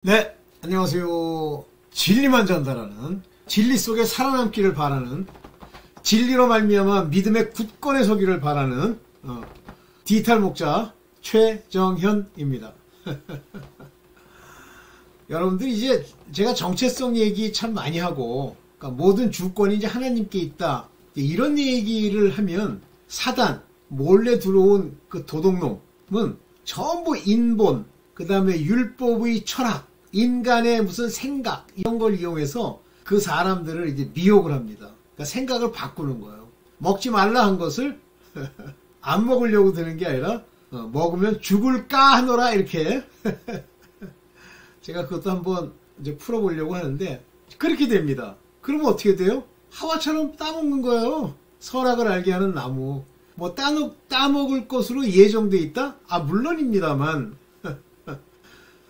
네, 안녕하세요. 진리만 전달하는, 진리 속에 살아남기를 바라는, 진리로 말미암아 믿음의 굳건에 서기를 바라는 디지털 목자 최정현입니다. 여러분들 이제 제가 정체성 얘기 참 많이 하고, 그러니까 모든 주권이 이제 하나님께 있다, 이런 얘기를 하면 사단 몰래 들어온 그 도둑놈은 전부 인본, 그 다음에 율법의 철학, 인간의 무슨 생각 이런 걸 이용해서 그 사람들을 이제 미혹을 합니다. 그러니까 생각을 바꾸는 거예요. 먹지 말라 한 것을 안 먹으려고 드는 게 아니라 먹으면 죽을까 하노라, 이렇게. 제가 그것도 한번 이제 풀어보려고 하는데 그렇게 됩니다. 그러면 어떻게 돼요? 하와처럼 따먹는 거예요. 선악을 알게 하는 나무. 뭐 따먹을 것으로 예정돼 있다? 물론입니다만.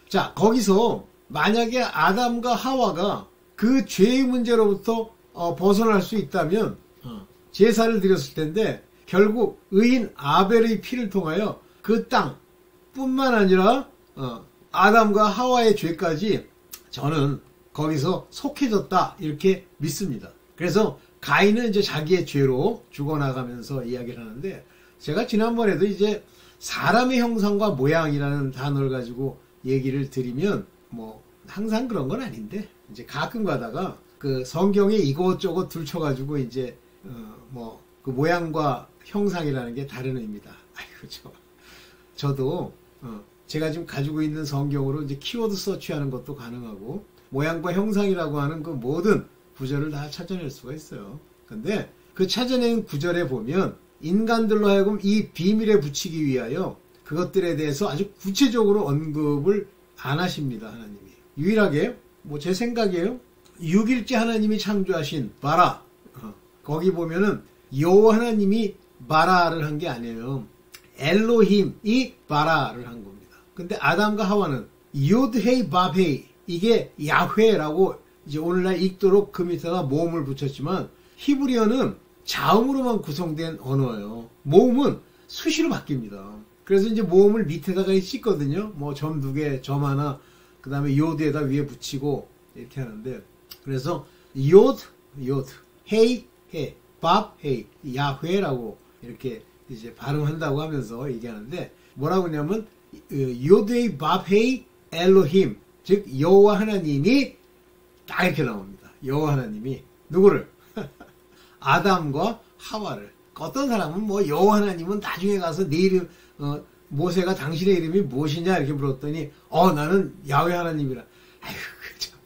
자, 거기서 만약에 아담과 하와가 그 죄의 문제로부터 벗어날 수 있다면 제사를 드렸을 텐데, 결국 의인 아벨의 피를 통하여 그 땅뿐만 아니라 아담과 하와의 죄까지 저는 거기서 속해졌다, 이렇게 믿습니다. 그래서 가인은 이제 자기의 죄로 죽어나가면서 이야기를 하는데, 제가 지난번에도 이제 사람의 형상과 모양이라는 단어를 가지고 얘기를 드리면 뭐 항상 그런 건 아닌데 이제 가끔 가다가 그 성경에 이것저것 들춰가지고 이제 뭐 그 모양과 형상이라는 게 다른 의미다. 아이고, 저도 제가 지금 가지고 있는 성경으로 이제 키워드 서치하는 것도 가능하고 모양과 형상이라고 하는 그 모든 구절을 다 찾아낼 수가 있어요. 근데 그 찾아낸 구절에 보면 인간들로 하여금 이 비밀에 붙이기 위하여 그것들에 대해서 아주 구체적으로 언급을 안 하십니다, 하나님이. 유일하게, 뭐 제 생각이에요. 6일째 하나님이 창조하신 바라. 거기 보면은 여호와 하나님이 바라를 한 게 아니에요. 엘로힘이 바라를 한 겁니다. 근데 아담과 하와는 요드헤이 밥헤이, 이게 야훼라고 이제 오늘날 읽도록 그 밑에다 모음을 붙였지만 히브리어는 자음으로만 구성된 언어예요. 모음은 수시로 바뀝니다. 그래서 이제 모음을 밑에다가 씻거든요. 뭐 점 2개, 점 하나, 그 다음에 요드에다 위에 붙이고 이렇게 하는데, 그래서 요드, 헤이, 해, 밥, 헤이, 야훼라고 이렇게 이제 발음한다고 하면서 얘기하는데, 뭐라고 하냐면 요드의 밥, 헤이, 엘로힘, 즉 여호와 하나님이 딱 이렇게 나옵니다. 여호와 하나님이 누구를? 아담과 하와를. 어떤 사람은 뭐 여호와 하나님은 나중에 가서 내 이름, 모세가 당신의 이름이 무엇이냐 이렇게 물었더니 나는 야훼 하나님이라. 아이고, 그죠.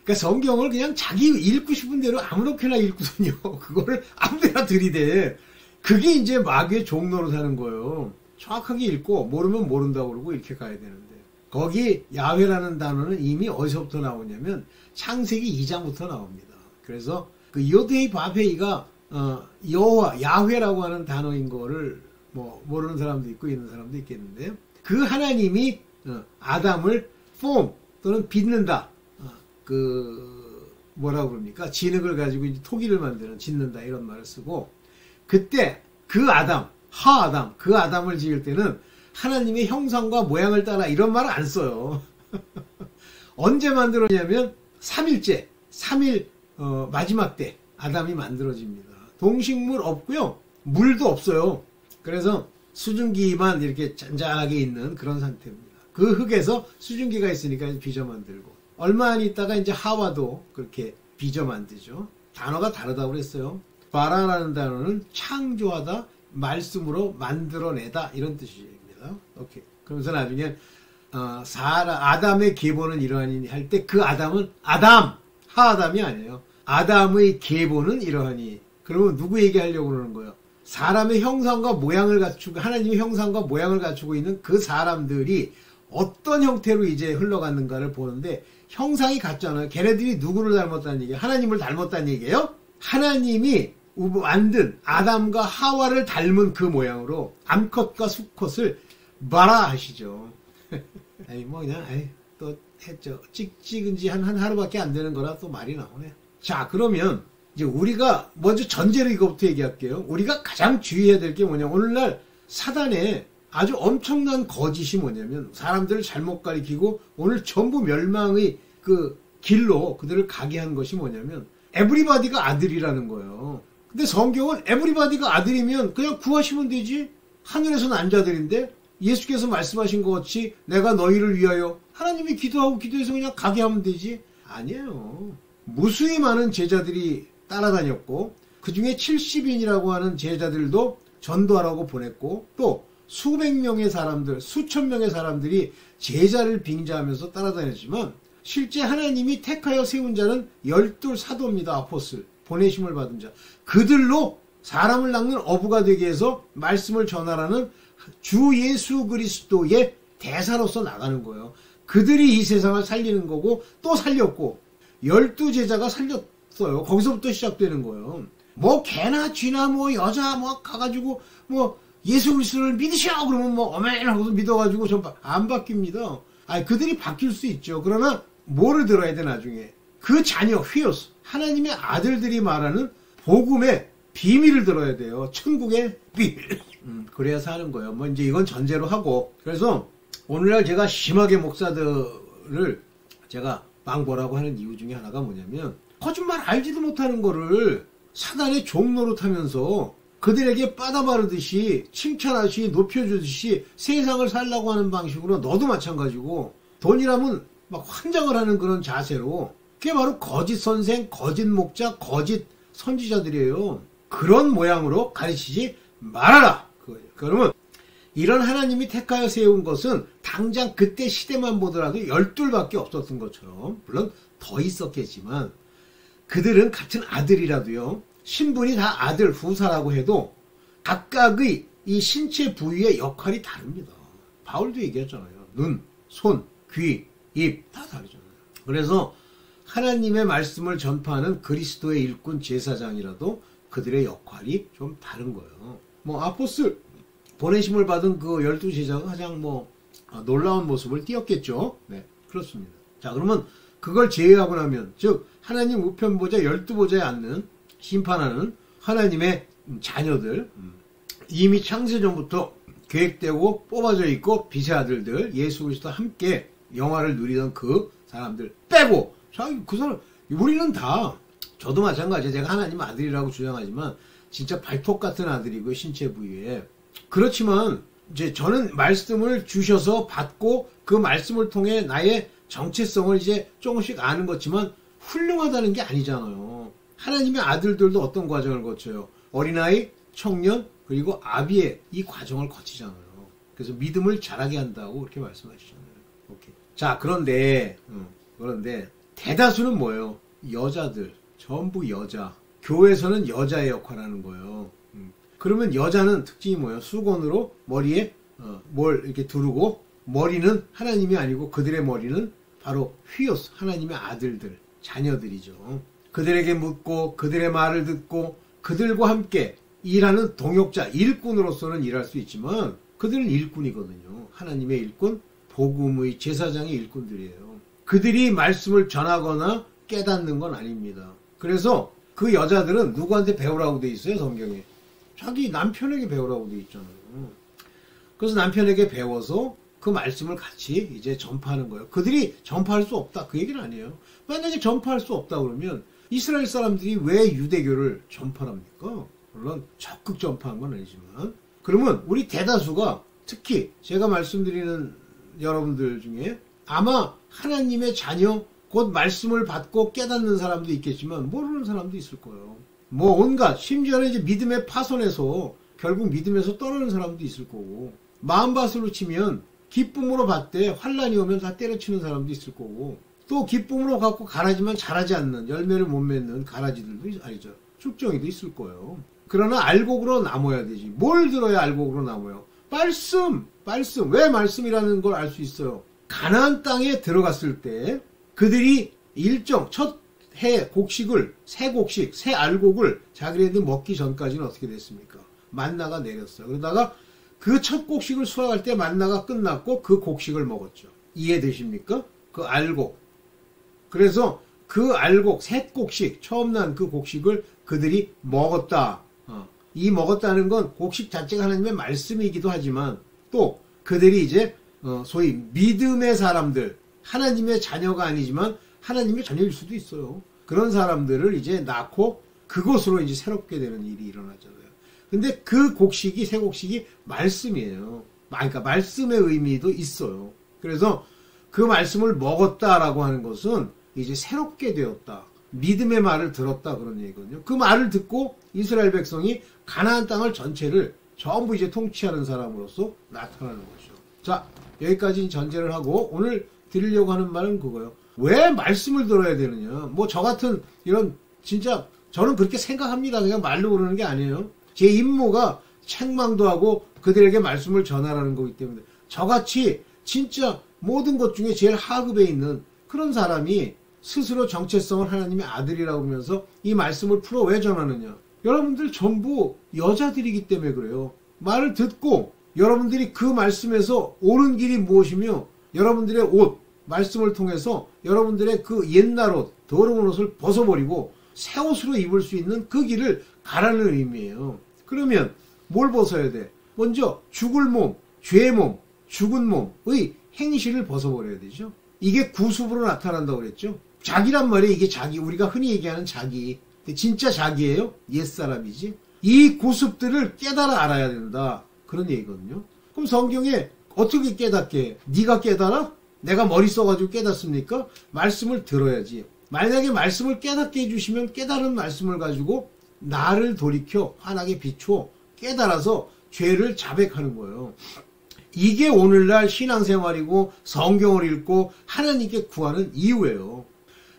그러니까 성경을 그냥 자기 읽고 싶은 대로 아무렇게나 읽고선요, 그거를 아무데나 들이대. 그게 이제 마귀의 종로로 사는 거예요. 정확하게 읽고 모르면 모른다고 그러고 이렇게 가야 되는데, 거기 야훼라는 단어는 이미 어디서부터 나오냐면 창세기 2장부터 나옵니다. 그래서 그 요드헤이 밥헤이가 여호와, 야훼라고 하는 단어인 거를 뭐 모르는 사람도 있고 있는 사람도 있겠는데, 그 하나님이 아담을 폼 또는 빚는다, 그 뭐라고 그럽니까, 진흙을 가지고 이제 토기를 만드는, 짓는다, 이런 말을 쓰고, 그때 그 아담, 하아담, 그 아담을 지을 때는 하나님의 형상과 모양을 따라 이런 말을 안 써요. 언제 만들었냐면 3일째, 3일 마지막 때 아담이 만들어집니다. 동식물 없고요, 물도 없어요. 그래서 수증기만 이렇게 잔잔하게 있는 그런 상태입니다. 그 흙에서 수증기가 있으니까 빚어 만들고, 얼마 안 있다가 이제 하와도 그렇게 빚어 만들죠. 단어가 다르다고 그랬어요. 바라라는 단어는 창조하다, 말씀으로 만들어내다, 이런 뜻입니다. 오케이. 그러면서 나중에 아담의 계보는 이러하니 할 때 그 아담은 아담, 하아담이 아니에요. 아담의 계보는 이러하니. 그러면 누구 얘기하려고 그러는 거예요? 사람의 형상과 모양을 갖추고, 하나님의 형상과 모양을 갖추고 있는 그 사람들이 어떤 형태로 이제 흘러갔는가를 보는데, 형상이 같잖아요. 걔네들이 누구를 닮았다는 얘기예요? 하나님을 닮았다는 얘기예요? 하나님이 만든 아담과 하와를 닮은 그 모양으로 암컷과 수컷을 바라 하시죠. 아니 뭐 그냥 또 했죠. 찍은 지 한 하루밖에 안 되는 거라 또 말이 나오네. 자, 그러면 이제 우리가 먼저 전제로 이거부터 얘기할게요. 우리가 가장 주의해야 될 게 뭐냐, 오늘날 사단의 아주 엄청난 거짓이 뭐냐면 사람들을 잘못 가리키고 오늘 전부 멸망의 그 길로 그들을 가게 한 것이 뭐냐면 에브리바디가 아들이라는 거예요. 근데 성경은 에브리바디가 아들이면 그냥 구하시면 되지. 하늘에서 난 자들인데 예수께서 말씀하신 것 같이 내가 너희를 위하여 하나님이 기도하고 기도해서 그냥 가게 하면 되지. 아니에요. 무수히 많은 제자들이 따라다녔고 그중에 70인이라고 하는 제자들도 전도하라고 보냈고 또 수백 명의 사람들, 수천 명의 사람들이 제자를 빙자하면서 따라다녔지만 실제 하나님이 택하여 세운 자는 12 사도입니다. 아포슬. 보내심을 받은 자. 그들로 사람을 낚는 어부가 되게 해서 말씀을 전하라는 주 예수 그리스도의 대사로서 나가는 거예요. 그들이 이 세상을 살리는 거고 또 살렸고 12제자가 살렸어요. 거기서부터 시작되는 거예요. 뭐 개나 쥐나 뭐 여자 뭐 가가지고 뭐 예수 그리스도를 믿으시오 그러면 뭐 어메하고도 믿어가지고 전 안 바뀝니다. 아니 그들이 바뀔 수 있죠. 그러나 뭐를 들어야 돼 나중에 그 자녀 휘어스 하나님의 아들들이 말하는 복음의 비밀을 들어야 돼요. 천국의 비밀. 그래야 사는 거예요. 뭐 이제 이건 전제로 하고 그래서 오늘날 제가 심하게 목사들을 제가 망보라고 하는 이유 중에 하나가 뭐냐면 거짓말 알지도 못하는 거를 사단의 종노릇하면서 그들에게 빠다바르듯이 칭찬하시 높여주듯이 세상을 살라고 하는 방식으로 너도 마찬가지고 돈이라면 막 환장을 하는 그런 자세로 그게 바로 거짓 선생, 거짓 목자, 거짓 선지자들이에요. 그런 모양으로 가르치지 말아라. 그러면 이런 하나님이 택하여 세운 것은 당장 그때 시대만 보더라도 12밖에 없었던 것처럼 물론 더 있었겠지만 그들은 같은 아들이라도요. 신분이 다 아들 후사라고 해도 각각의 이 신체 부위의 역할이 다릅니다. 바울도 얘기했잖아요. 눈, 손, 귀, 입 다 다르잖아요. 그래서 하나님의 말씀을 전파하는 그리스도의 일꾼 제사장이라도 그들의 역할이 좀 다른 거예요. 뭐 아포슬 보내심을 받은 그 12제자가 가장 뭐 놀라운 모습을 띄었겠죠. 네, 그렇습니다. 자, 그러면 그걸 제외하고 나면 즉 하나님 우편 보좌 12보좌에 앉는 심판하는 하나님의 자녀들 이미 창세전부터 계획되고 뽑아져 있고 빛의 아들들 예수 그리스도와 함께 영화를 누리던 그 사람들 빼고 자, 그 사람 우리는 다 저도 마찬가지예요. 제가 하나님 아들이라고 주장하지만 진짜 발톱 같은 아들이고요. 신체 부위에. 그렇지만 이제 저는 말씀을 주셔서 받고 그 말씀을 통해 나의 정체성을 이제 조금씩 아는 거지만 훌륭하다는 게 아니잖아요. 하나님의 아들들도 어떤 과정을 거쳐요. 어린아이, 청년, 그리고 아비의 이 과정을 거치잖아요. 그래서 믿음을 자라게 한다고 그렇게 말씀하시잖아요. 오케이. 자, 그런데 대다수는 뭐예요? 여자들. 전부 여자. 교회에서는 여자의 역할을 하는 거예요. 그러면 여자는 특징이 뭐예요? 수건으로 머리에 뭘 이렇게 두르고 머리는 하나님이 아니고 그들의 머리는 바로 휘오스 하나님의 아들들, 자녀들이죠. 그들에게 묻고 그들의 말을 듣고 그들과 함께 일하는 동역자, 일꾼으로서는 일할 수 있지만 그들은 일꾼이거든요. 하나님의 일꾼, 복음의 제사장의 일꾼들이에요. 그들이 말씀을 전하거나 깨닫는 건 아닙니다. 그래서 그 여자들은 누구한테 배우라고 돼 있어요, 성경에? 자기 남편에게 배우라고 돼 있잖아요. 그래서 남편에게 배워서 그 말씀을 같이 이제 전파하는 거예요. 그들이 전파할 수 없다. 그 얘기는 아니에요. 만약에 전파할 수 없다 그러면 이스라엘 사람들이 왜 유대교를 전파합니까? 물론 적극 전파한 건 아니지만 그러면 우리 대다수가 특히 제가 말씀드리는 여러분들 중에 아마 하나님의 자녀 곧 말씀을 받고 깨닫는 사람도 있겠지만 모르는 사람도 있을 거예요. 뭐 온갖 심지어는 이제 믿음의 파손에서 결국 믿음에서 떠나는 사람도 있을 거고 마음밭으로 치면 기쁨으로 받되 환란이 오면 다 때려치는 사람도 있을 거고 또 기쁨으로 갖고 가라지만 자라지 않는 열매를 못 맺는 가라지들도 아니죠. 쭉정이도 있을 거예요. 그러나 알곡으로 남아야 되지. 뭘 들어야 알곡으로 남아요? 말씀. 왜 말씀이라는 걸 알 수 있어요? 가나안 땅에 들어갔을 때 그들이 일정 첫 해 곡식을 새 알곡을 자기네들 먹기 전까지는 어떻게 됐습니까? 만나가 내렸어요. 그러다가 그 첫 곡식을 수확할 때 만나가 끝났고 그 곡식을 먹었죠. 이해되십니까? 그 알곡. 그래서 그 알곡, 새 곡식, 처음 난 그 곡식을 그들이 먹었다. 이 먹었다는 건 곡식 자체가 하나님의 말씀이기도 하지만 또 그들이 이제 소위 믿음의 사람들, 하나님의 자녀가 아니지만 하나님의 자녀일 수도 있어요. 그런 사람들을 이제 낳고 그것으로 이제 새롭게 되는 일이 일어나잖아요. 근데 그 곡식이, 새 곡식이 말씀이에요. 그러니까 말씀의 의미도 있어요. 그래서 그 말씀을 먹었다라고 하는 것은 이제 새롭게 되었다. 믿음의 말을 들었다 그런 얘기거든요. 그 말을 듣고 이스라엘 백성이 가나안 땅을 전체를 전부 이제 통치하는 사람으로서 나타나는 거죠. 자, 여기까지 전제를 하고 오늘 드리려고 하는 말은 그거예요. 왜 말씀을 들어야 되느냐. 뭐 저 같은 이런 진짜 저는 그렇게 생각합니다. 그냥 말로 그러는 게 아니에요. 제 임무가 책망도 하고 그들에게 말씀을 전하라는 거기 때문에 저같이 진짜 모든 것 중에 제일 하급에 있는 그런 사람이 스스로 정체성을 하나님의 아들이라고 하면서 이 말씀을 풀어 왜 전하느냐. 여러분들 전부 여자들이기 때문에 그래요. 말을 듣고 여러분들이 그 말씀에서 옳은 길이 무엇이며 여러분들의 옷, 말씀을 통해서 여러분들의 그 옛날 옷, 더러운 옷을 벗어버리고 새 옷으로 입을 수 있는 그 길을 가라는 의미예요. 그러면 뭘 벗어야 돼? 먼저 죽을 몸, 죄의 몸, 죽은 몸의 행실을 벗어버려야 되죠. 이게 구습으로 나타난다고 그랬죠. 자기란 말이에요. 이게 자기, 우리가 흔히 얘기하는 자기. 진짜 자기예요? 옛사람이지. 이 구습들을 깨달아 알아야 된다. 그런 얘기거든요. 그럼 성경에 어떻게 깨닫게? 네가 깨달아? 내가 머리 써가지고 깨닫습니까? 말씀을 들어야지. 만약에 말씀을 깨닫게 해주시면 깨달은 말씀을 가지고 나를 돌이켜 환하게 비추어 깨달아서 죄를 자백하는 거예요. 이게 오늘날 신앙생활이고 성경을 읽고 하나님께 구하는 이유예요.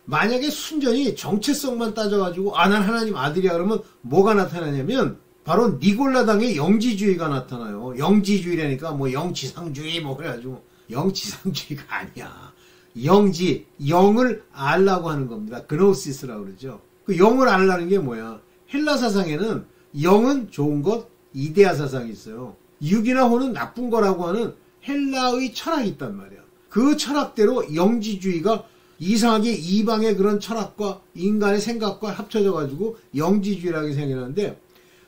만약에 순전히 정체성만 따져가지고 난 하나님 아들이야 그러면 뭐가 나타나냐면 바로 니골라당의 영지주의가 나타나요. 영지주의라니까 뭐 영지상주의 뭐 그래가지고 영지상주의가 아니야. 영지, 영을 알라고 하는 겁니다. 그노시스라고 그러죠. 그 영을 알라는 게 뭐야? 헬라 사상에는 영은 좋은 것, 이데아 사상이 있어요. 육이나 혼은 나쁜 거라고 하는 헬라의 철학이 있단 말이야. 그 철학대로 영지주의가 이상하게 이방의 그런 철학과 인간의 생각과 합쳐져가지고 영지주의라고 생겨나는데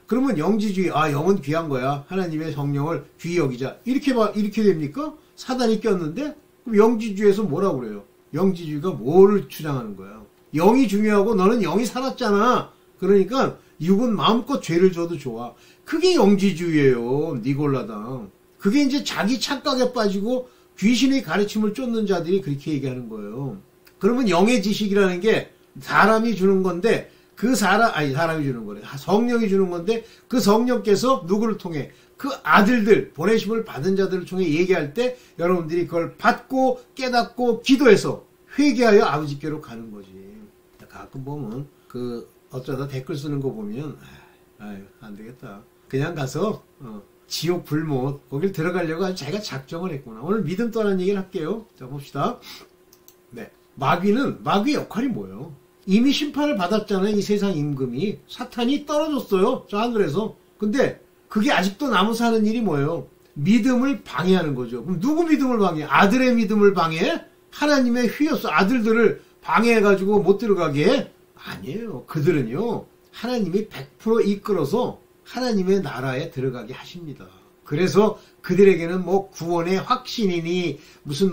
그러면 영지주의, 영은 귀한 거야. 하나님의 성령을 귀히 여기자. 이렇게 됩니까? 사단이 꼈는데? 그럼 영지주의에서 뭐라고 그래요? 영지주의가 뭐를 주장하는 거야? 영이 중요하고 너는 영이 살았잖아. 그러니까 육은 마음껏 죄를 져도 좋아. 그게 영지주의예요. 니골라당. 그게 이제 자기 착각에 빠지고 귀신의 가르침을 쫓는 자들이 그렇게 얘기하는 거예요. 그러면 영의 지식이라는 게 사람이 주는 건데 사람이 주는 거래. 성령이 주는 건데 그 성령께서 누구를 통해 그 아들들, 보내심을 받은 자들을 통해 얘기할 때 여러분들이 그걸 받고 깨닫고 기도해서 회개하여 아버지께로 가는 거지. 가끔 보면 어쩌다 댓글 쓰는 거 보면 안 되겠다. 그냥 가서 지옥 불못 거길 들어가려고 아주 자기가 작정을 했구나. 오늘 믿음 떠난 얘기를 할게요. 자 봅시다. 네, 마귀의 역할이 뭐예요? 이미 심판을 받았잖아요. 이 세상 임금이. 사탄이 떨어졌어요. 저 하늘에서. 근데 그게 아직도 남아서 하는 일이 뭐예요? 믿음을 방해하는 거죠. 그럼 누구 믿음을 방해해? 아들의 믿음을 방해해? 하나님의 휘어서 아들들을 방해해가지고 못 들어가게 해? 아니에요. 그들은요. 하나님이 100% 이끌어서 하나님의 나라에 들어가게 하십니다. 그래서 그들에게는 뭐 구원의 확신이니 무슨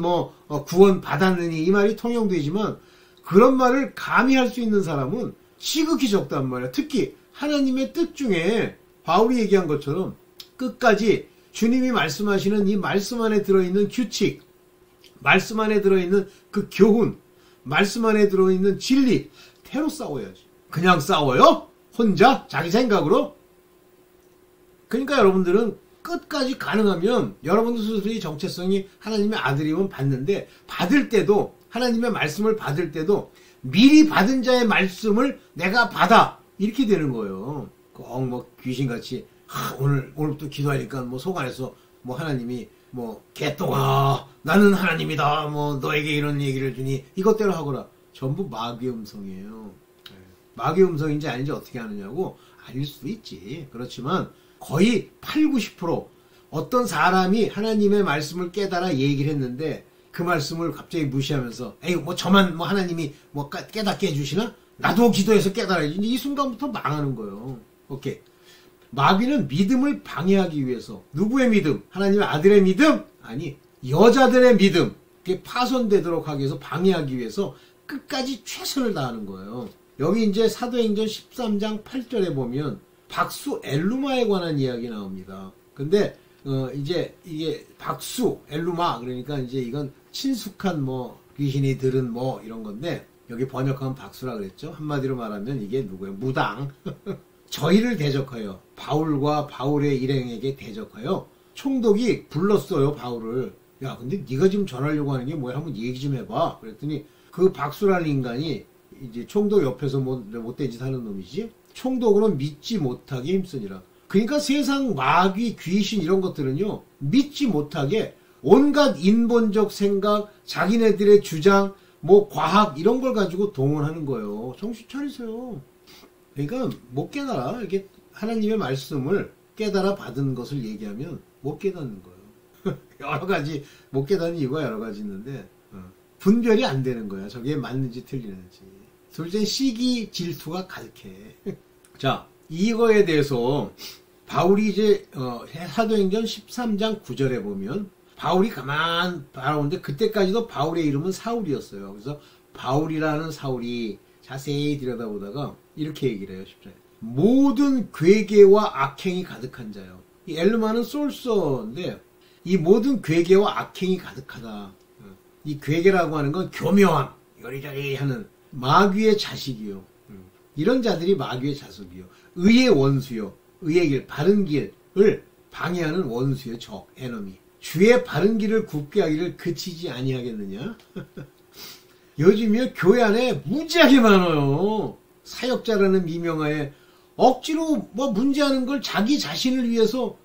구원 받았느니 이 말이 통용되지만 그런 말을 감히 할 수 있는 사람은 지극히 적단 말이야. 특히 하나님의 뜻 중에 바울이 얘기한 것처럼 끝까지 주님이 말씀하시는 이 말씀 안에 들어있는 규칙, 말씀 안에 들어있는 그 교훈, 말씀 안에 들어있는 진리, 태로 싸워야지. 그냥 싸워요? 혼자? 자기 생각으로? 그러니까 여러분들은 끝까지 가능하면 여러분들 스스로의 정체성이 하나님의 아들이면 받는데 받을 때도 하나님의 말씀을 받을 때도 미리 받은 자의 말씀을 내가 받아 이렇게 되는 거예요. 꼭 귀신같이 오늘부터 기도하니까 속 안에서 하나님이 개똥아 나는 하나님이다 너에게 이런 얘기를 주니 이것대로 하거라. 전부 마귀의 음성이에요. 마귀의 음성인지 아닌지 어떻게 아느냐고 아닐 수도 있지. 그렇지만 거의 80-90% 어떤 사람이 하나님의 말씀을 깨달아 얘기를 했는데 그 말씀을 갑자기 무시하면서 저만 하나님이 깨닫게 해주시나? 나도 기도해서 깨달아야지. 이 순간부터 망하는 거예요. 오케이. 마귀는 믿음을 방해하기 위해서 누구의 믿음? 하나님의 아들의 믿음? 아니 여자들의 믿음 그게 파손되도록 하기 위해서 방해하기 위해서 끝까지 최선을 다하는 거예요. 여기 이제 사도행전 13장 8절에 보면 박수 엘루마에 관한 이야기 나옵니다. 근데 이제 이게 박수 엘루마 그러니까 이제 이건 친숙한 뭐 귀신이 들은 뭐 이런 건데 여기 번역하면 박수라 그랬죠. 한마디로 말하면 이게 누구예요? 무당. 저희를 대적하여 바울과 바울의 일행에게 대적하여 총독이 불렀어요. 바울을. 야 근데 네가 지금 전하려고 하는 게 뭐야? 한번 얘기 좀 해봐. 그랬더니 그 박수라는 인간이 이제 총독 옆에서 뭐 못된 짓 하는 놈이지. 총독으로는 믿지 못하게 힘쓰니라. 그러니까 세상 마귀, 귀신 이런 것들은요. 믿지 못하게 온갖 인본적 생각, 자기네들의 주장, 뭐 과학 이런 걸 가지고 동원하는 거예요. 정신 차리세요. 그러니까 못 깨달아. 이렇게 하나님의 말씀을 깨달아 받은 것을 얘기하면 못 깨닫는 거예요. 여러 가지 못 깨닫는 이유가 여러 가지 있는데 분별이 안 되는 거야. 저게 맞는지 틀리는지. 둘째 시기 질투가 가득해. 자 이거에 대해서 바울이 이제 사도행전 13장 9절에 보면 바울이 가만 바라보는데 그때까지도 바울의 이름은 사울이었어요. 그래서 바울이라는 사울이 자세히 들여다보다가 이렇게 얘기를 해요. 10절에. 모든 괴계와 악행이 가득한 자요. 이 엘르마는 솔서인데 이 모든 괴계와 악행이 가득하다. 이 괴계라고 하는 건 교묘함, 요리조리 하는 마귀의 자식이요. 이런 자들이 마귀의 자식이요. 의의 원수요. 의의 길, 바른 길을 방해하는 원수요. 적, 에너미. 주의 바른 길을 굽게 하기를 그치지 아니하겠느냐? 요즘에 교회 안에 무지하게 많아요. 사역자라는 미명하에 억지로 뭐 문제하는 걸 자기 자신을 위해서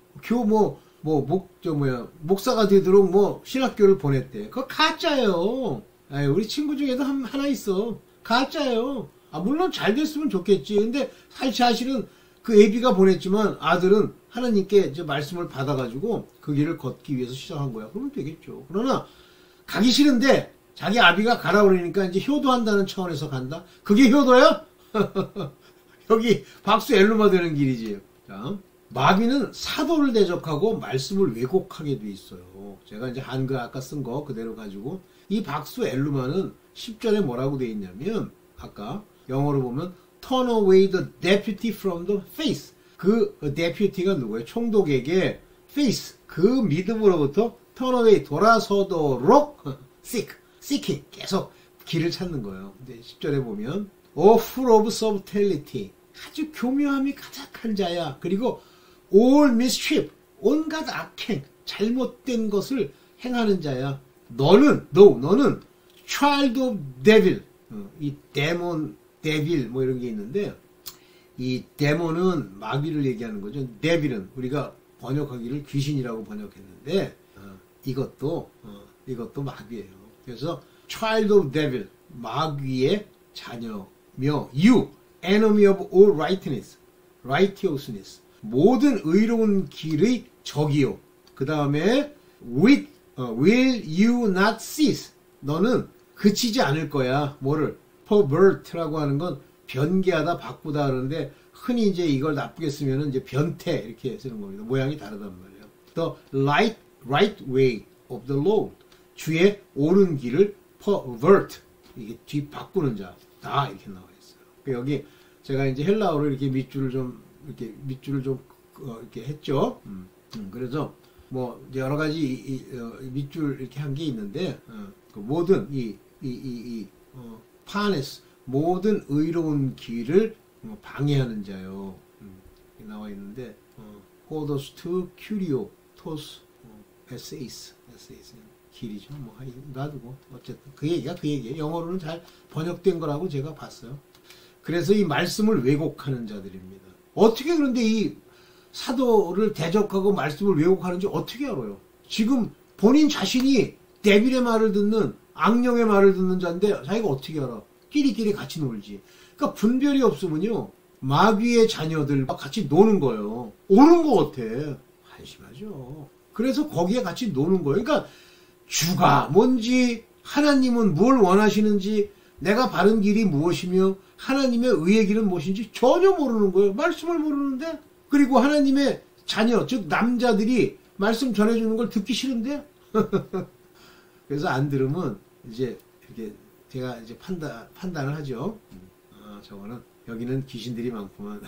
목사가 되도록 뭐 신학교를 보냈대. 그거 가짜예요. 아유, 우리 친구 중에도 하나 있어. 가짜예요. 물론 잘 됐으면 좋겠지. 근데 사실은 그 애비가 보냈지만 아들은 하나님께 이제 말씀을 받아가지고 그 길을 걷기 위해서 시작한 거야. 그러면 되겠죠. 그러나 가기 싫은데 자기 아비가 가라 그러니까 이제 효도한다는 차원에서 간다? 그게 효도야? 여기 박수 엘루마 되는 길이지. 자, 마귀는 사도를 대적하고 말씀을 왜곡하게 돼 있어요. 제가 이제 한글 아까 쓴 거 그대로 가지고 이 박수 엘루마는 10절에 뭐라고 돼 있냐면 아까 영어로 보면 turn away the deputy from the faith. 그 deputy가 누구예요? 총독에게 faith 그 믿음으로부터 turn away 돌아서도록 seeking 계속 길을 찾는 거예요. 근데 10절에 보면 full of subtlety 아주 교묘함이 가득한 자야. 그리고 all mischief 온갖 악행 잘못된 것을 행하는 자야. 너는 child of devil 이 데몬 데빌 뭐 이런 게 있는데 이 데몬은 마귀를 얘기하는 거죠. 데빌은 우리가 번역하기를 귀신이라고 번역했는데 이것도 마귀예요. 그래서 child of devil 마귀의 자녀며 you enemy of all righteousness 모든 의로운 길의 적이요. 그 다음에 will you not cease 너는 그치지 않을 거야. 뭐를 pervert라고 하는 건 변개하다 바꾸다 그러는데 흔히 이제 이걸 나쁘게 쓰면은 이제 변태 이렇게 쓰는 겁니다. 모양이 다르단 말이에요. The right way of the Lord 주의 옳은 길을 pervert 이게 뒤 바꾸는 자다 이렇게 나와 있어요. 여기 제가 이제 헬라어로 이렇게 밑줄을 좀 이렇게 했죠. 그래서 뭐 여러 가지 밑줄 이렇게 한 게 있는데 그 모든 파네스 모든 의로운 길을 방해하는 자요. 나와 있는데 호도스 투 큐리오 토스 에세이스 길이죠. 뭐 놔두고 어쨌든 그 얘기예요. 영어로는 잘 번역된 거라고 제가 봤어요. 그래서 이 말씀을 왜곡하는 자들입니다. 어떻게 그런데 이 사도를 대적하고 말씀을 왜곡하는지 어떻게 알아요? 지금 본인 자신이 데빌의 말을 듣는 악령의 말을 듣는 자인데 자기가 어떻게 알아? 끼리끼리 같이 놀지. 그러니까 분별이 없으면요 마귀의 자녀들과 같이 노는 거예요. 오는 것 같아. 한심하죠. 그래서 거기에 같이 노는 거예요. 그러니까 주가 뭔지 하나님은 뭘 원하시는지 내가 바른 길이 무엇이며 하나님의 의의 길은 무엇인지 전혀 모르는 거예요. 말씀을 모르는데 그리고 하나님의 자녀, 즉 남자들이 말씀 전해주는 걸 듣기 싫은데? 그래서 안 들으면 이제 이렇게 제가 이제 판단을 하죠. 저거는 여기는 귀신들이 많구만.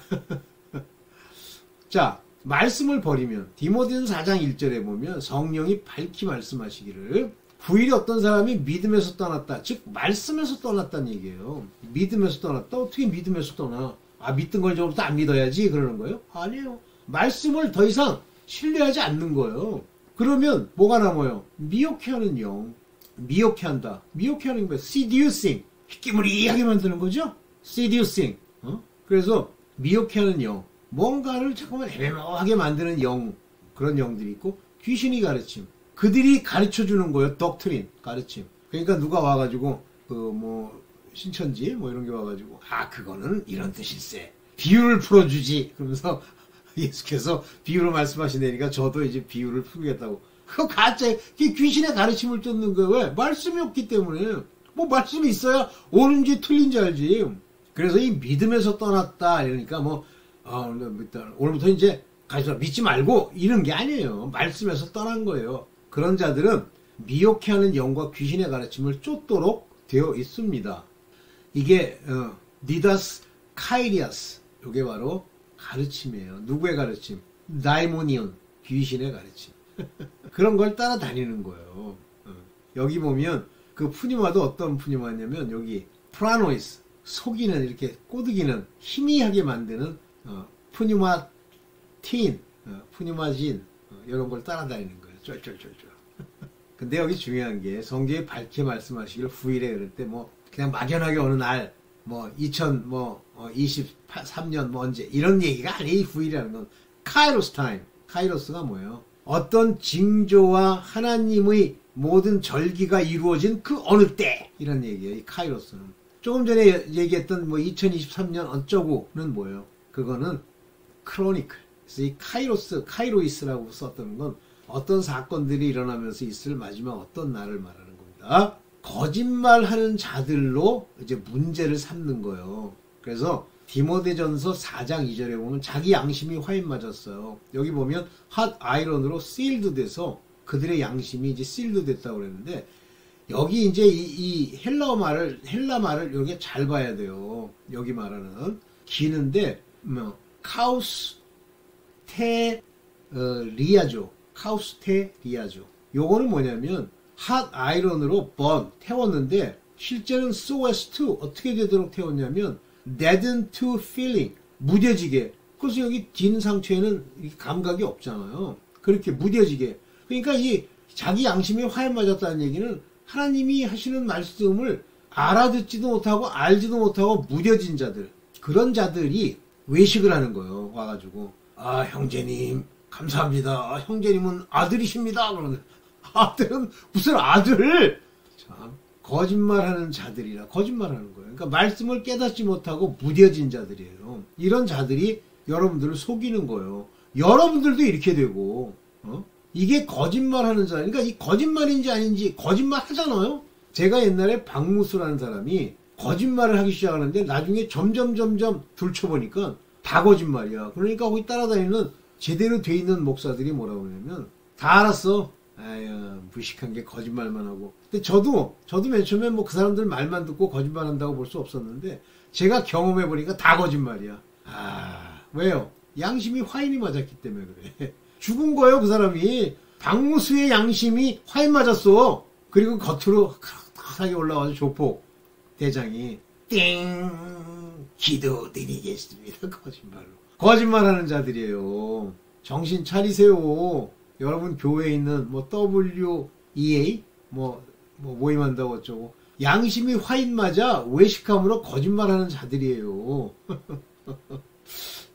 자, 말씀을 버리면 디모데전서 4장 1절에 보면 성령이 밝히 말씀하시기를 후일에 어떤 사람이 믿음에서 떠났다. 즉 말씀에서 떠났다는 얘기예요. 믿음에서 떠났다. 어떻게 믿음에서 떠나? 믿던 걸 좀부터 안 믿어야지 그러는 거예요? 아니에요. 말씀을 더 이상 신뢰하지 않는 거예요. 그러면 뭐가 남아요? 미혹해하는 영. 미혹해한다. 미혹해하는 거예요. seducing. 희끼무리하게 만드는 거죠? seducing. 그래서 미혹해하는 영. 뭔가를 잠깐만 애매모호하게 만드는 영. 그런 영들이 있고 귀신이 가르침. 그들이 가르쳐주는 거예요. doctrine. 가르침. 그러니까 누가 와가지고 신천지 이런 게 와가지고 그거는 이런 뜻일세. 비유를 풀어주지. 그러면서 예수께서 비유로 말씀하시다니까 저도 이제 비유를 풀겠다고. 그거 가짜 귀신의 가르침을 쫓는 거예요. 왜? 말씀이 없기 때문에. 말씀이 있어야 옳은지 틀린지 알지. 그래서 이 믿음에서 떠났다 이러니까 오늘부터 이제 가르쳐 믿지 말고 이런 게 아니에요. 말씀에서 떠난 거예요. 그런 자들은 미혹해하는 영과 귀신의 가르침을 쫓도록 되어 있습니다. 이게 니다스 카이리아스, 이게 바로 가르침이에요. 누구의 가르침? 다이모니온, 귀신의 가르침. 그런 걸 따라다니는 거예요. 여기 보면 그 푸니마도 어떤 푸니마냐면 여기 프라노이스, 속이는, 이렇게 꼬드기는, 희미하게 만드는 푸니마 틴, 푸니마진, 이런 걸 따라다니는 거예요. 쫄쫄쫄쫄. 근데 여기 중요한 게 성경에 밝게 말씀하시길 후일에 그럴 때 그냥 막연하게 어느 날 2023년 언제 이런 얘기가 아니에요. 후일이라는 건 카이로스 타임. 카이로스가 뭐예요? 어떤 징조와 하나님의 모든 절기가 이루어진 그 어느 때 이런 얘기예요. 이 카이로스는. 조금 전에 얘기했던 2023년 어쩌고는 뭐예요? 그거는 크로니클. 그래서 이 카이로이스라고 썼던 건 어떤 사건들이 일어나면서 있을 마지막 어떤 날을 말하는 겁니다. 거짓말하는 자들로 이제 문제를 삼는 거예요. 그래서 디모데전서 4장 2절에 보면 자기 양심이 화인 맞았어요. 여기 보면 핫 아이런으로 sealed 돼서 그들의 양심이 이제 sealed 됐다고 그랬는데 여기 이제 이 헬라 말을 여기 잘 봐야 돼요. 여기 말하는 기는데 카우스 테 리아조, 카우스 테 리아조. 요거는 뭐냐면 핫 아이런으로 태웠는데 실제는 so as to 어떻게 되도록 태웠냐면 deaden to feeling, 무뎌지게. 그래서 여기 딘 상처에는 감각이 없잖아요. 그렇게 무뎌지게. 그러니까 이 자기 양심이 화에 맞았다는 얘기는 하나님이 하시는 말씀을 알아듣지도 못하고 알지도 못하고 무뎌진 자들, 그런 자들이 외식을 하는 거예요. 와가지고 형제님 감사합니다. 형제님은 아들이십니다. 그러는데 아들은 무슨 아들? 참 거짓말하는 자들이라 거짓말하는 거예요. 그러니까 말씀을 깨닫지 못하고 무뎌진 자들이에요. 이런 자들이 여러분들을 속이는 거예요. 여러분들도 이렇게 되고 이게 거짓말하는 자. 그러니까 이 거짓말인지 아닌지 거짓말 하잖아요. 제가 옛날에 박무수라는 사람이 거짓말을 하기 시작하는데 나중에 점점 들춰보니까 다 거짓말이야. 그러니까 거기 따라다니는 제대로 돼 있는 목사들이 뭐라고 그러냐면 다 알았어. 아유, 무식한 게 거짓말만 하고. 근데 저도 맨 처음에 그 사람들 말만 듣고 거짓말한다고 볼 수 없었는데 제가 경험해보니까 다 거짓말이야. 왜요? 양심이 화인이 맞았기 때문에 그래. 죽은 거예요, 그 사람이. 박무수의 양심이 화인 맞았어. 그리고 겉으로 크하게 올라와서 조폭 대장이 띵 기도드리겠습니다. 거짓말로. 거짓말하는 자들이에요. 정신 차리세요. 여러분 교회에 있는 WEA 모임한다고 어쩌고 양심이 화인 맞아 외식함으로 거짓말하는 자들이에요.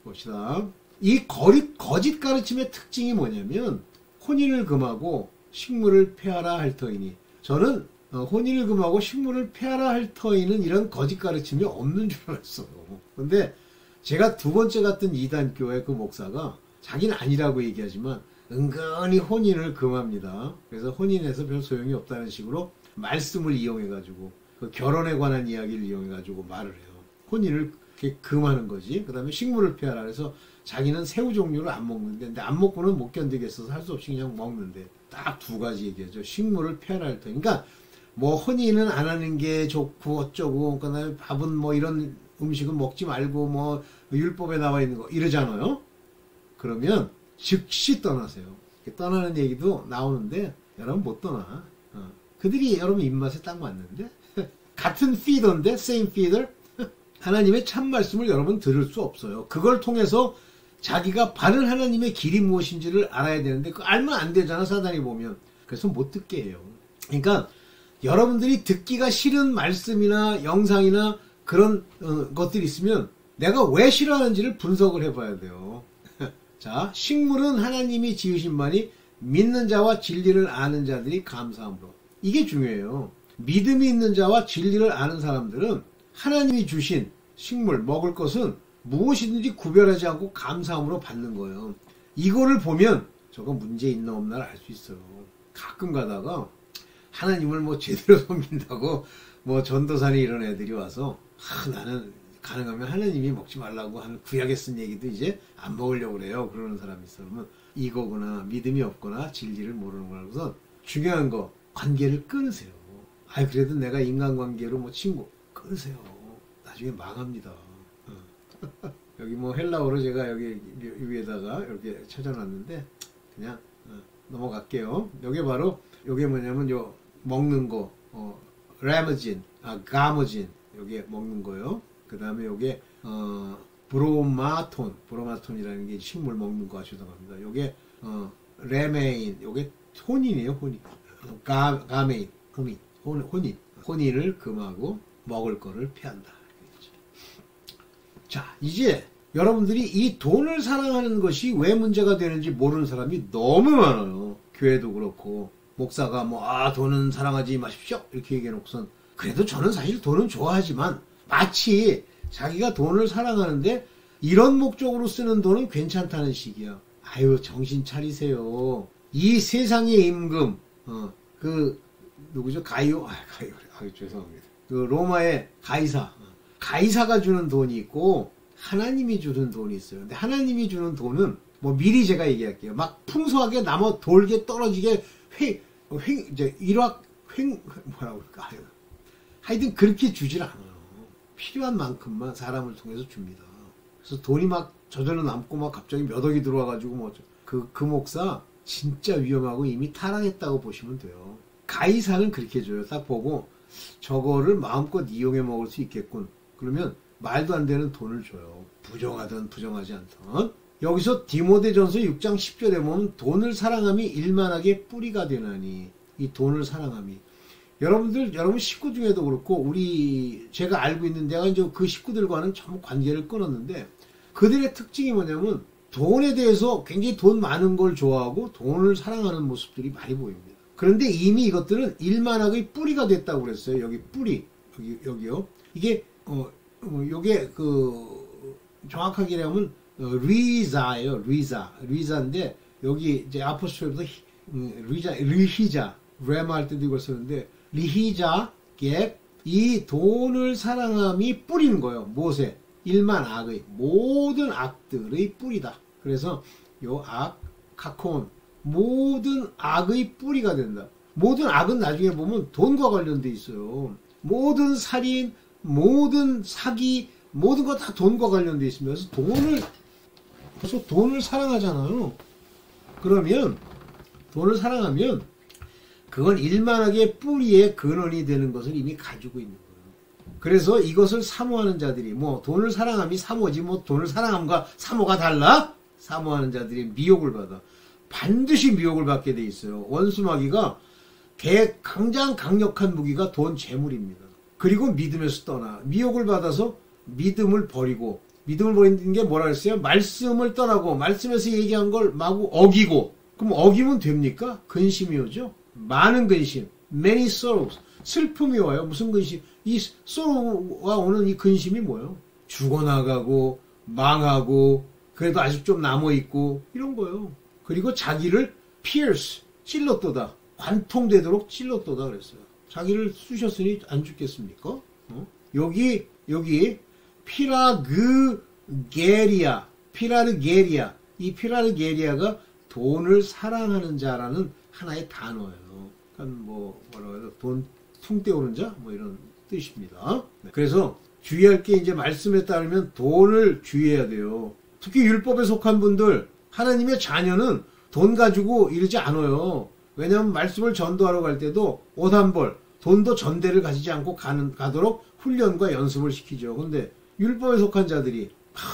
봅시다. 이 거짓 가르침의 특징이 뭐냐면 혼인을 금하고 식물을 폐하라 할 터이니, 저는 혼인을 금하고 식물을 폐하라 할 터이는 이런 거짓 가르침이 없는 줄 알았어요. 근데 제가 두 번째 갔던 이단교회 그 목사가 자기는 아니라고 얘기하지만 은근히 혼인을 금합니다. 그래서 혼인해서 별 소용이 없다는 식으로 말씀을 이용해가지고 그 결혼에 관한 이야기를 이용해가지고 말을 해요. 혼인을 이렇게 금하는 거지. 그 다음에 식물을 피하라. 그래서 자기는 새우 종류를 안 먹는데, 근데 안 먹고는 못 견디겠어서 할 수 없이 그냥 먹는데, 딱 두 가지 얘기하죠. 식물을 피하라 할 때. 그러니까, 뭐, 혼인은 안 하는 게 좋고, 어쩌고, 그 다음에 밥은 뭐 이런 음식은 먹지 말고, 뭐, 율법에 나와 있는 거, 이러잖아요. 그러면, 즉시 떠나세요. 떠나는 얘기도 나오는데, 여러분 못 떠나. 그들이 여러분 입맛에 딱 맞는데? 같은 피더인데, same feeder? 하나님의 참 말씀을 여러분 들을 수 없어요. 그걸 통해서 자기가 바른 하나님의 길이 무엇인지를 알아야 되는데, 그거 알면 안 되잖아, 사단이 보면. 그래서 못 듣게 해요. 그러니까, 여러분들이 듣기가 싫은 말씀이나 영상이나 그런 것들이 있으면 내가 왜 싫어하는지를 분석을 해봐야 돼요. 자, 식물은 하나님이 지으신 바니 믿는 자와 진리를 아는 자들이 감사함으로. 이게 중요해요. 믿음이 있는 자와 진리를 아는 사람들은 하나님이 주신 식물, 먹을 것은 무엇이든지 구별하지 않고 감사함으로 받는 거예요. 이거를 보면 저거 문제 있나 없나를 알 수 있어요. 가끔 가다가 하나님을 뭐 제대로 섬긴다고 뭐 전도사니 이런 애들이 와서 나는 가능하면 하나님이 먹지 말라고 하는 구약에 쓴 얘기도 이제 안 먹으려고 그래요. 그러는 사람이 있어. 그러면 이거구나. 믿음이 없거나 진리를 모르는 거라. 그래서 중요한 거 관계를 끊으세요. 그래도 내가 인간관계로 뭐 친구 끊으세요. 나중에 망합니다. 여기 뭐 헬라어로 제가 여기 위에다가 이렇게 찾아놨는데 그냥 넘어갈게요. 여기 바로 요게 뭐냐면 요 먹는 거 라머진, 가머진 요게 먹는 거요. 그 다음에 요게 브로마톤이라는 게 식물 먹는 거 하시던 겁니다. 요게 레메인, 요게 혼인이에요. 혼인. 가메인, 혼인을 금하고 먹을 거를 피한다. 자, 이제 여러분들이 이 돈을 사랑하는 것이 왜 문제가 되는지 모르는 사람이 너무 많아요. 교회도 그렇고 목사가 뭐 돈은 사랑하지 마십시오 이렇게 얘기해놓고선 그래도 저는 사실 돈은 좋아하지만 마치 자기가 돈을 사랑하는데 이런 목적으로 쓰는 돈은 괜찮다는 식이야. 정신 차리세요. 이 세상의 임금 누구죠? 가이오 죄송합니다. 그 로마의 가이사가 주는 돈이 있고 하나님이 주는 돈이 있어요. 근데 하나님이 주는 돈은 뭐 미리 제가 얘기할게요. 막 풍성하게 남아 돌게 떨어지게 뭐라고 그럴까? 하여튼 그렇게 주질 않아요. 필요한 만큼만 사람을 통해서 줍니다. 그래서 돈이 막 저절로 남고 막 갑자기 몇 억이 들어와가지고 그 목사 진짜 위험하고 이미 타락했다고 보시면 돼요. 가이사는 그렇게 줘요. 딱 보고 저거를 마음껏 이용해 먹을 수 있겠군. 그러면 말도 안 되는 돈을 줘요. 부정하든 부정하지 않든. 여기서 디모데전서 6장 10절에 보면 돈을 사랑함이 일만하게 뿌리가 되나니 이 돈을 사랑함이 여러분 식구 중에도 그렇고 제가 알고 있는 데가 이제 그 식구들과는 전부 관계를 끊었는데 그들의 특징이 뭐냐면 돈에 대해서 굉장히 돈 많은 걸 좋아하고 돈을 사랑하는 모습들이 많이 보입니다. 그런데 이미 이것들은 일만하게 뿌리가 됐다고 그랬어요. 여기 뿌리 여기요. 이게 요게 정확하게 하면 리자예요. 리자인데 여기 이제 아포스트로프도 리히자 레마 할 때도 이걸 쓰는데 리히자게 이 돈을 사랑함이 뿌리는 거예요. 무엇에? 일만 악의 모든 악들의 뿌리다. 그래서 요 카콘 모든 악의 뿌리가 된다. 모든 악은 나중에 보면 돈과 관련돼 있어요. 모든 살인, 모든 사기, 모든 거 다 돈과 관련돼 있습니다. 그래서 돈을 사랑하잖아요. 그러면 돈을 사랑하면 그건 일만하게 뿌리의 근원이 되는 것을 이미 가지고 있는 거예요. 그래서 이것을 사모하는 자들이 돈을 사랑함이 사모지 돈을 사랑함과 사모가 달라? 사모하는 자들이 미혹을 받아. 반드시 미혹을 받게 돼 있어요. 원수마귀가 가장 강력한 무기가 돈, 재물입니다. 그리고 믿음에서 떠나 미혹을 받아서 믿음을 버리는 게 뭐라 그랬어요? 말씀을 떠나고 말씀에서 얘기한 걸 마구 어기고. 그럼 어기면 됩니까? 근심이 오죠. 많은 근심, many sorrows. 슬픔이 와요. 무슨 근심? 이 sorrow가 오는 이 근심이 뭐예요? 죽어나가고 망하고 그래도 아직 좀 남아있고 이런 거예요. 그리고 자기를 pierce, 찔렀도다. 관통되도록 찔렀도다 그랬어요. 자기를 쑤셨으니 안 죽겠습니까? 여기 피라르게리아. 이 피라르게리아가 돈을 사랑하는 자라는 하나의 단어예요. 그러니까 뭐라고 해야 돈 숭떼오는 자? 뭐 이런 뜻입니다. 그래서 주의할 게 이제 말씀에 따르면 돈을 주의해야 돼요. 특히 율법에 속한 분들, 하나님의 자녀는 돈 가지고 이러지 않아요. 왜냐하면 말씀을 전도하러 갈 때도 옷 한 벌, 돈도 전대를 가지지 않고 가도록 훈련과 연습을 시키죠. 근데 율법에 속한 자들이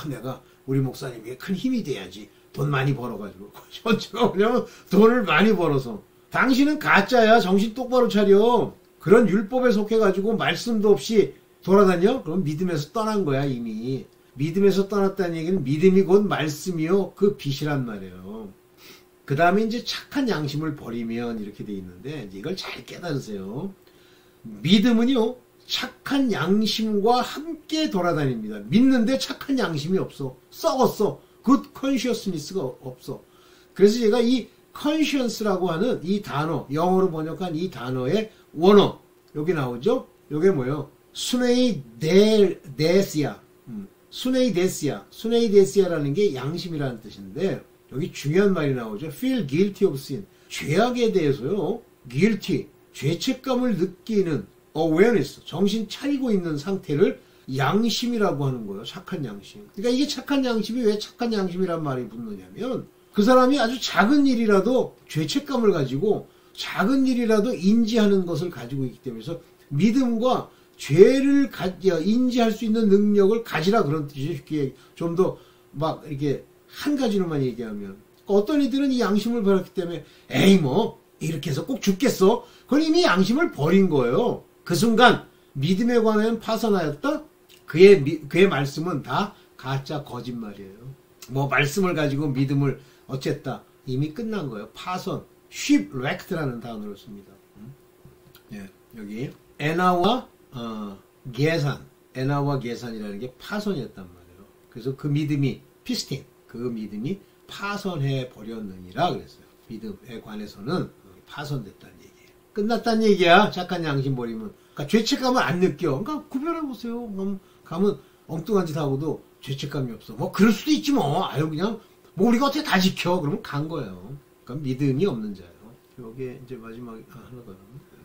내가 우리 목사님에게 큰 힘이 돼야지. 돈 많이 벌어가지고. 전체가 뭐냐면 돈을 많이 벌어서. 당신은 가짜야. 정신 똑바로 차려. 그런 율법에 속해가지고 말씀도 없이 돌아다녀? 그럼 믿음에서 떠난 거야 이미. 믿음에서 떠났다는 얘기는 믿음이 곧 말씀이요. 그 빛이란 말이에요. 그 다음에 이제 착한 양심을 버리면 이렇게 돼 있는데 이제 이걸 잘 깨달으세요. 믿음은요. 착한 양심과 함께 돌아다닙니다. 믿는데 착한 양심이 없어. 썩었어. 굿 컨시어스니스가 없어. 그래서 제가 이 컨시언스라고 하는 이 단어, 영어로 번역한 이 단어의 원어, 여기 나오죠? 요게 뭐예요? 수네이데시아. 수네이데시아라는 게 양심이라는 뜻인데 여기 중요한 말이 나오죠. feel guilty of sin. 죄악에 대해서요. guilty. 죄책감을 느끼는 awareness. 정신 차리고 있는 상태를 양심이라고 하는 거예요. 착한 양심. 그러니까 이게 착한 양심이 왜 착한 양심이란 말이 붙느냐면 그 사람이 아주 작은 일이라도 죄책감을 가지고 작은 일이라도 인지하는 것을 가지고 있기 때문에 그래서 믿음과 죄를 인지할 수 있는 능력을 가지라 그런 뜻이죠. 좀 더 막 이렇게 한 가지로만 얘기하면 어떤 이들은 이 양심을 버렸기 때문에 에이 뭐 이렇게 해서 꼭 죽겠어. 그건 이미 양심을 버린 거예요. 그 순간 믿음에 관하여 파선하였다. 그의 말씀은 다 가짜 거짓말이에요. 뭐 말씀을 가지고 믿음을 어쨌다. 이미 끝난 거예요. 파선, shipwrecked라는 단어를 씁니다. 예, 여기 에나와 계산이라는 게 파선이었단 말이에요. 그래서 그 믿음이 피스틴, 그 믿음이 파선해 버렸느니라 그랬어요. 믿음에 관해서는 파선됐다는 얘기예요. 끝났다는 얘기야. 착한 양심 버리면. 그러니까 죄책감을 안 느껴. 그러니까 구별해보세요. 가면 엉뚱한 짓 하고도 죄책감이 없어. 뭐 그럴 수도 있지 뭐. 아유 그냥 뭐 우리가 어떻게 다 지켜. 그러면 간 거예요. 그러니까 믿음이 없는 자예요. 요게 이제 마지막 하나 더.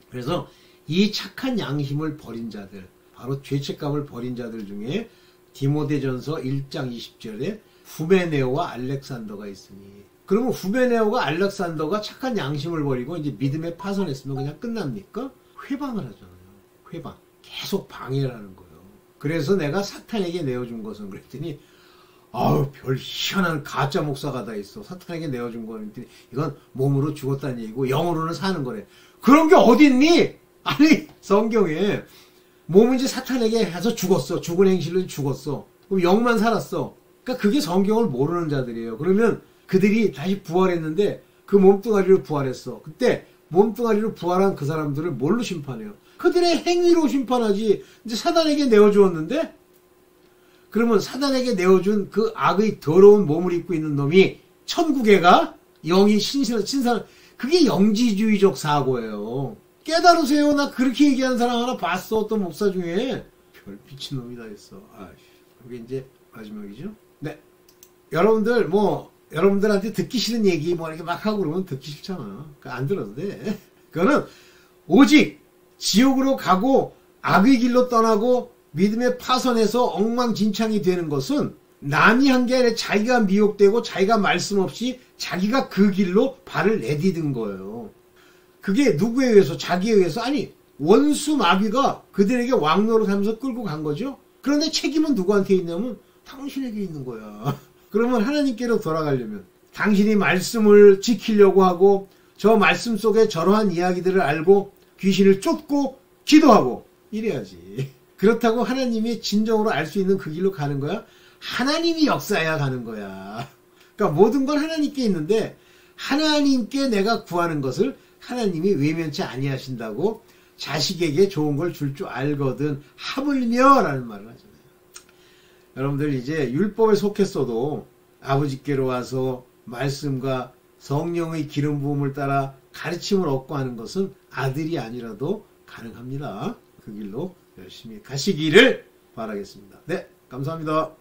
그래서 이 착한 양심을 버린 자들, 바로 죄책감을 버린 자들 중에 디모데전서 1장 20절에 후베네오와 알렉산더가 있으니 그러면 후베네오가 알렉산더가 착한 양심을 버리고 이제 믿음에 파선했으면 그냥 끝납니까? 회방을 하잖아요. 회방. 계속 방해를 하는 거예요. 그래서 내가 사탄에게 내어준 것은 그랬더니 아우 별 희한한 가짜 목사가 다 있어. 사탄에게 내어준 거는 이건 몸으로 죽었다는 얘기고 영으로는 사는 거래. 그런 게 어딨니? 아니 성경에 몸은 이제 사탄에게 해서 죽었어. 죽은 행실로 죽었어. 그럼 영만 살았어. 그러니까 그게 성경을 모르는 자들이에요. 그러면 그들이 다시 부활했는데 그 몸뚱아리로 부활했어. 그때 몸뚱아리로 부활한 그 사람들을 뭘로 심판해요? 그들의 행위로 심판하지. 이제 사단에게 내어주었는데 그러면 사단에게 내어준 그 악의 더러운 몸을 입고 있는 놈이 천국에 가? 영이 신선 그게 영지주의적 사고예요. 깨달으세요. 나 그렇게 얘기하는 사람 하나 봤어. 어떤 목사 중에. 별 미친놈이 다 있어. 이게 이제 마지막이죠. 네. 여러분들한테 듣기 싫은 얘기 뭐 이렇게 막 하고 그러면 듣기 싫잖아. 그러니까 안 들어도 돼. 그거는 오직 지옥으로 가고 악의 길로 떠나고 믿음의 파선에서 엉망진창이 되는 것은 남이 한 게 아니라 자기가 미혹되고 자기가 말씀 없이 자기가 그 길로 발을 내디딘 거예요. 그게 누구에 의해서? 자기에 의해서? 아니 원수 마귀가 그들에게 왕노릇하면서 끌고 간 거죠. 그런데 책임은 누구한테 있냐면 당신에게 있는 거야. 그러면 하나님께로 돌아가려면 당신이 말씀을 지키려고 하고 저 말씀 속에 저러한 이야기들을 알고 귀신을 쫓고 기도하고 이래야지. 그렇다고 하나님이 진정으로 알 수 있는 그 길로 가는 거야? 하나님이 역사해야 가는 거야. 그러니까 모든 건 하나님께 있는데 하나님께 내가 구하는 것을 하나님이 외면치 아니하신다고 자식에게 좋은 걸 줄 줄 알거든 하물며 라는 말을 하잖아요. 여러분들 이제 율법에 속했어도 아버지께로 와서 말씀과 성령의 기름 부음을 따라 가르침을 얻고 하는 것은 아들이 아니라도 가능합니다. 그 길로 열심히 가시기를 바라겠습니다. 네, 감사합니다.